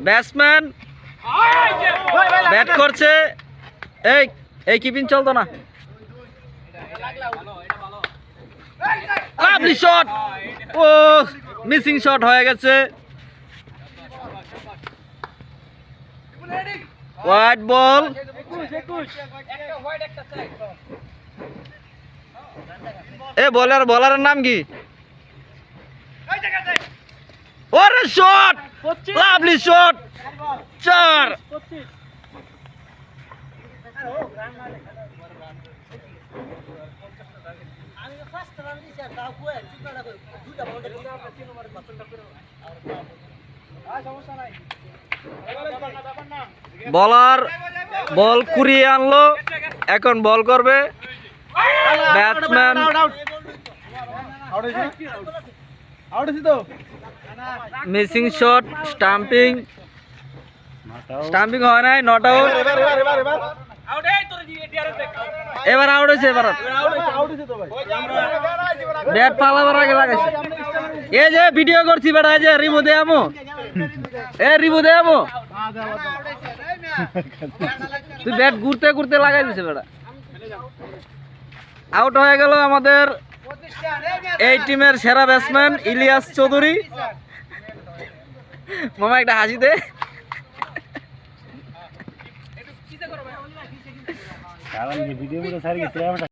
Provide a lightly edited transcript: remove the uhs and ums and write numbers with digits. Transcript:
Batsman bat করছে। এই এই কিপিং চলতো না। লাভলি শট, ও মিসিং শট হয়ে গেছে। White ball. এ বলারের নাম কি? ওরে শট, লাভলি শট, 4। বলার বল কুড়িয়ে আনলো, এখন বল করবে ব্যাটসম্যান। মিসিং শট, স্টাম্পিং হয় নাই, নট আউট। এবার আউট হয়েছে। এবার ব্যাট পালাবার আগে লাগাইছে। এই যে ভিডিও করছি বেটা, এই যে রিমু দে আমো, রিমু দে আমো, তুই ব্যাট ঘুরতে ঘুরতে লাগাই দিছে বেটা। আউট হয়ে গেল আমাদের এই টিমের সেরা ব্যাটসম্যান ইলিয়াস চৌধুরী। মামা একটা হাসি দে।